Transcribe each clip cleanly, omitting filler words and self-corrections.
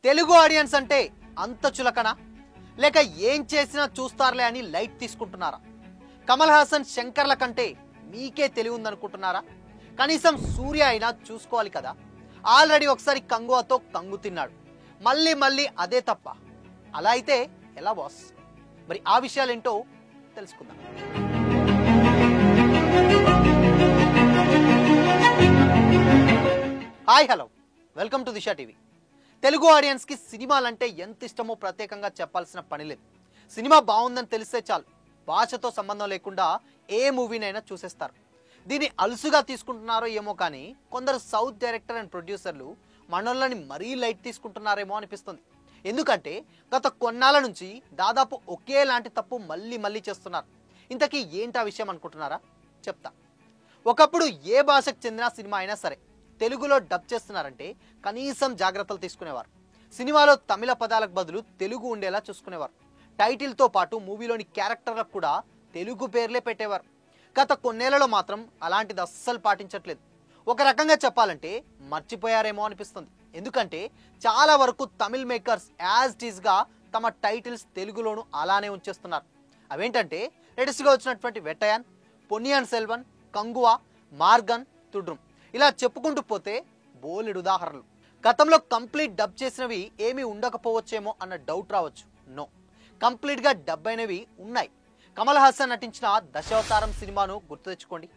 Telugu audience అంటే అంత చులకనా లేక ఏం చేసినా చూస్తారులే అని లైట్ తీసుకుంటున్నారా? కమల్ హాసన్ శంకర్ల కంటే మీకే తెలివి ఉందనుకుంటున్నారా? కనీసం సూర్య అయినా చూసుకోవాలి కదా. ఆల్రెడీ ఒకసారి కంగువాతో కంగు తిన్నాడు, మళ్ళీ మళ్ళీ అదే తప్ప. అలా అయితే ఎలా బాస్? మరి ఆ విషయాలేంటో తెలుసుకుందాం. Hi hello, welcome to Disha TV. Telugu audience కి సినిమాలంటే ఎంత ఇష్టమో ప్రత్యేకంగా చెప్పాల్సిన పని లేదు. సినిమా బాగుందని తెలిస్తే చాలు, భాషతో సంబంధం లేకుండా ఏ మూవీనైనా చూసేస్తారు. దీన్ని అలుసుగా తీసుకుంటున్నారో ఏమో కానీ కొందరు సౌత్ డైరెక్టర్ అండ్ ప్రొడ్యూసర్లు మనోళ్ళని మరీ లైట్ తీసుకుంటున్నారేమో అనిపిస్తుంది. ఎందుకంటే గత కొన్నాళ్ళ నుంచి దాదాపు ఒకేలాంటి తప్పు మళ్ళీ మళ్ళీ చేస్తున్నారు. ఇంతకీ ఏంటి ఆ విషయం అనుకుంటున్నారా? చెప్తా. ఒకప్పుడు ఏ భాషకు చెందిన సినిమా అయినా సరే తెలుగులో డబ్ చేస్తున్నారంటే కనీసం జాగ్రత్తలు తీసుకునేవారు. సినిమాలో తమిళ పదాలకు బదులు తెలుగు ఉండేలా చూసుకునేవారు. టైటిల్తో పాటు మూవీలోని క్యారెక్టర్లకు కూడా తెలుగు పేర్లే పెట్టేవారు. గత కొన్నేళ్లలో మాత్రం అలాంటిది అస్సలు పాటించట్లేదు. ఒక రకంగా చెప్పాలంటే మర్చిపోయారేమో అనిపిస్తుంది. ఎందుకంటే చాలా వరకు తమిళ్ మేకర్స్ యాజ్ ఇట్ ఈస్గా తమ టైటిల్స్ తెలుగులోనూ అలానే ఉంచేస్తున్నారు. అవేంటంటే లేటెస్ట్గా వచ్చినటువంటి వెట్టయాన్, పొన్నియాన్ సెల్వన్, కంగువా, మార్గన్, తుడ్రుమ్, ఇలా చెప్పుకుంటూ పోతే బోలెడు ఉదాహరణలు. గతంలో కంప్లీట్ డబ్ చేసినవి ఏమీ ఉండకపోవచ్చేమో అన్న డౌట్ రావచ్చు. నో, కంప్లీట్గా డబ్ అయినవి ఉన్నాయి. కమల్ హాసన్ నటించిన దశావతారం సినిమాను గుర్తు తెచ్చుకోండి.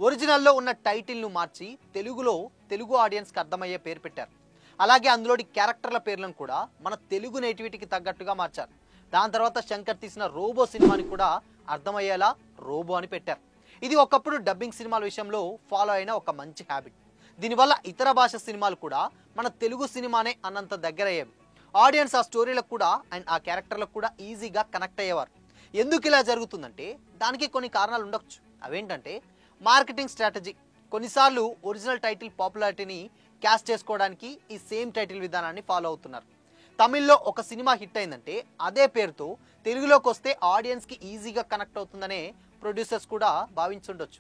ఒరిజినల్లో ఉన్న టైటిల్ను మార్చి తెలుగులో తెలుగు ఆడియన్స్కి అర్థమయ్యే పేరు పెట్టారు. అలాగే అందులోని క్యారెక్టర్ల పేర్లను కూడా మన తెలుగు నేటివిటీకి తగ్గట్టుగా మార్చారు. దాని తర్వాత శంకర్ తీసిన రోబో సినిమాని కూడా అర్థమయ్యేలా రోబో అని పెట్టారు. ఇది ఒకప్పుడు డబ్బింగ్ సినిమాల విషయంలో ఫాలో అయిన ఒక మంచి హ్యాబిట్. దీనివల్ల ఇతర భాష సినిమాలు కూడా మన తెలుగు సినిమానే అన్నంత దగ్గర అయ్యేవి. ఆడియన్స్ ఆ స్టోరీలకు కూడా అండ్ ఆ క్యారెక్టర్లకు కూడా ఈజీగా కనెక్ట్ అయ్యేవారు. ఎందుకు ఇలా జరుగుతుందంటే దానికి కొన్ని కారణాలు ఉండొచ్చు. అవేంటంటే మార్కెటింగ్ స్ట్రాటజీ. కొన్నిసార్లు ఒరిజినల్ టైటిల్ పాపులారిటీని క్యాష్ చేసుకోవడానికి ఈ సేమ్ టైటిల్ విధానాన్ని ఫాలో అవుతున్నారు. తమిళ్లో ఒక సినిమా హిట్ అయిందంటే అదే పేరుతో తెలుగులోకి వస్తే ఆడియన్స్కి ఈజీగా కనెక్ట్ అవుతుందనే ప్రొడ్యూసర్స్ కూడా భావించుండొచ్చు.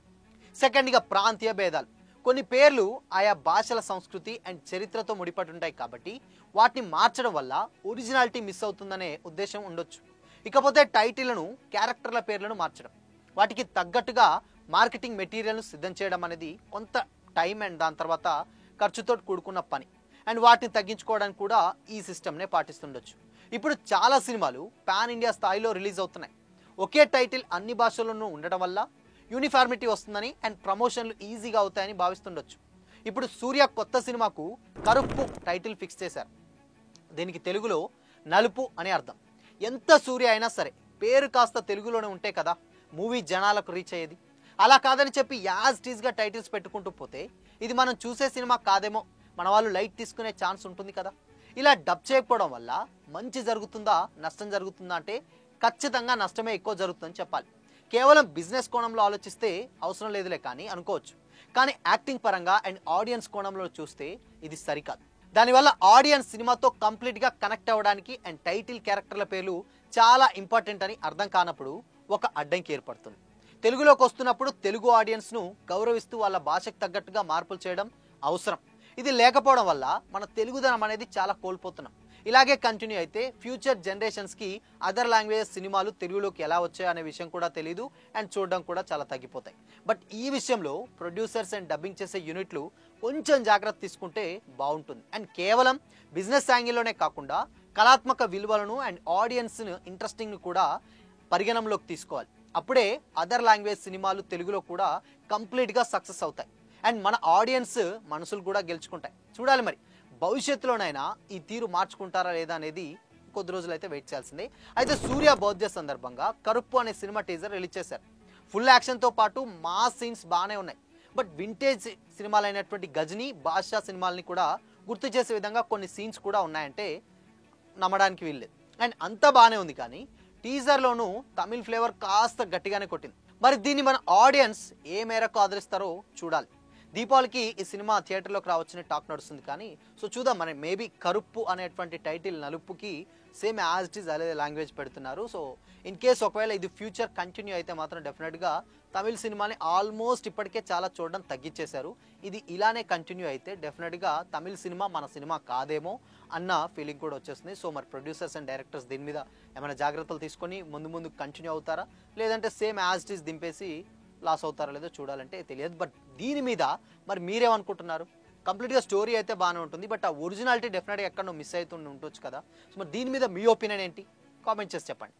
సెకండ్గా ప్రాంతీయ భేదాలు. కొన్ని పేర్లు ఆయా భాషల సంస్కృతి అండ్ చరిత్రతో ముడిపడి ఉంటాయి కాబట్టి వాటిని మార్చడం వల్ల ఒరిజినాలిటీ మిస్ అవుతుందనే ఉద్దేశం ఉండొచ్చు. ఇకపోతే టైటిళ్లను, క్యారెక్టర్ల పేర్లను మార్చడం, వాటికి తగ్గట్టుగా మార్కెటింగ్ మెటీరియల్ను సిద్ధం చేయడం అనేది కొంత టైం అండ్ దాని తర్వాత ఖర్చుతో కూడుకున్న పని. అండ్ వాటిని తగ్గించుకోవడానికి కూడా ఈ సిస్టమ్నే పాటిస్తుండొచ్చు. ఇప్పుడు చాలా సినిమాలు పాన్ ఇండియా స్థాయిలో రిలీజ్ అవుతున్నాయి. ఒకే టైటిల్ అన్ని భాషల్లోనూ ఉండడం వల్ల యూనిఫార్మిటీ వస్తుందని అండ్ ప్రమోషన్లు ఈజీగా అవుతాయని భావిస్తుండొచ్చు. ఇప్పుడు సూర్య కొత్త సినిమాకు కరుప్పు టైటిల్ ఫిక్స్ చేశారు. దీనికి తెలుగులో నలుపు అని అర్థం. ఎంత సూర్య అయినా సరే పేరు కాస్త తెలుగులోనే ఉంటే కదా మూవీ జనాలకు రీచ్ అయ్యేది. అలా కాదని చెప్పి యాజ్ టీజ్గా టైటిల్స్ పెట్టుకుంటూ పోతే ఇది మనం చూసే సినిమా కాదేమో, మన వాళ్ళు లైట్ తీసుకునే ఛాన్స్ ఉంటుంది కదా. ఇలా డబ్ చేయకపోవడం వల్ల మంచి జరుగుతుందా నష్టం జరుగుతుందా అంటే ఖచ్చితంగా నష్టమే ఎక్కువ జరుగుతుందని చెప్పాలి. కేవలం బిజినెస్ కోణంలో ఆలోచిస్తే అవసరం లేదులే కానీ అనుకోవచ్చు. కానీ యాక్టింగ్ పరంగా అండ్ ఆడియన్స్ కోణంలో చూస్తే ఇది సరికాదు. దానివల్ల ఆడియన్స్ సినిమాతో కంప్లీట్గా కనెక్ట్ అవ్వడానికి అండ్ టైటిల్ క్యారెక్టర్ల పేర్లు చాలా ఇంపార్టెంట్ అని అర్థం కానప్పుడు ఒక అడ్డంకి ఏర్పడుతుంది. తెలుగులోకి వస్తున్నప్పుడు తెలుగు ఆడియన్స్ను గౌరవిస్తూ వాళ్ళ భాషకు తగ్గట్టుగా మార్పులు చేయడం అవసరం. ఇది లేకపోవడం వల్ల మన తెలుగుదనం అనేది చాలా కోల్పోతున్నాం. ఇలాగే కంటిన్యూ అయితే ఫ్యూచర్ జనరేషన్స్కి అదర్ లాంగ్వేజెస్ సినిమాలు తెలుగులోకి ఎలా వచ్చాయి అనే విషయం కూడా తెలియదు అండ్ చూడడం కూడా చాలా తగ్గిపోతాయి. బట్ ఈ విషయంలో ప్రొడ్యూసర్స్ అండ్ డబ్బింగ్ చేసే యూనిట్లు కొంచెం జాగ్రత్త తీసుకుంటే బాగుంటుంది. అండ్ కేవలం బిజినెస్ యాంగిల్లోనే కాకుండా కళాత్మక విలువలను అండ్ ఆడియన్స్ ఇంట్రెస్టింగ్ను కూడా పరిగణనలోకి తీసుకోవాలి. అప్పుడే అదర్ లాంగ్వేజ్ సినిమాలు తెలుగులో కూడా కంప్లీట్గా సక్సెస్ అవుతాయి అండ్ మన ఆడియన్స్ మనసులు కూడా గెలుచుకుంటాయి. చూడాలి మరి భవిష్యత్తులోనైనా ఈ తీరు మార్చుకుంటారా లేదా అనేది కొద్ది రోజులు అయితే వెయిట్ చేయాల్సిందే. అయితే సూర్య బర్త్డే సందర్భంగా కరుప్పు అనే సినిమా టీజర్ రిలీజ్ చేశారు. ఫుల్ యాక్షన్తో పాటు మాస్ సీన్స్ బాగానే ఉన్నాయి. బట్ వింటేజ్ సినిమాలైనటువంటి గజనీ, బాద్షా సినిమాలని కూడా గుర్తు చేసే విధంగా కొన్ని సీన్స్ కూడా ఉన్నాయంటే నమ్మడానికి వీల్లేదు. అండ్ అంతా బాగానే ఉంది కానీ టీజర్లోనూ తమిళ్ ఫ్లేవర్ కాస్త గట్టిగానే కొట్టింది. మరి దీన్ని మన ఆడియన్స్ ఏ మేరకు ఆదరిస్తారో చూడాలి. దీపావళికి ఈ సినిమా థియేటర్లోకి రావచ్చని టాక్ నడుస్తుంది కానీ సో చూద్దాం. మరి మేబీ కరుప్పు అనేటువంటి టైటిల్ నలుపుకి సేమ్ యాజ్ ఇట్ ఈజ్ అదే లాంగ్వేజ్ పెడుతున్నారు. సో ఇన్ కేస్ ఒకవేళ ఇది ఫ్యూచర్ కంటిన్యూ అయితే మాత్రం డెఫినెట్గా తమిళ సినిమాని ఆల్మోస్ట్ ఇప్పటికే చాలా చూడడం తగ్గించేశారు. ఇది ఇలానే కంటిన్యూ అయితే డెఫినెట్గా తమిళ సినిమా మన సినిమా కాదేమో అన్న ఫీలింగ్ కూడా వచ్చేస్తుంది. సో మరి ప్రొడ్యూసర్స్ అండ్ డైరెక్టర్స్ దీని మీద ఏమైనా జాగ్రత్తలు తీసుకొని ముందు కంటిన్యూ అవుతారా, లేదంటే సేమ్ యాజ్ ఇట్ ఈస్ దింపేసి లాస్ అవుతారా లేదో చూడాలంటే తెలియదు. బట్ దీని మీద మరి మీరేమనుకుంటున్నారు? కంప్లీట్గా స్టోరీ అయితే బాగానే ఉంటుంది, బట్ ఆ ఒరిజినాలిటీ డెఫినెట్గా ఎక్కడో మిస్ అవుతూ ఉండొచ్చు కదా. సో మరి దీని మీద మీ ఒపీనియన్ ఏంటి? కామెంట్ చేసి చెప్పండి.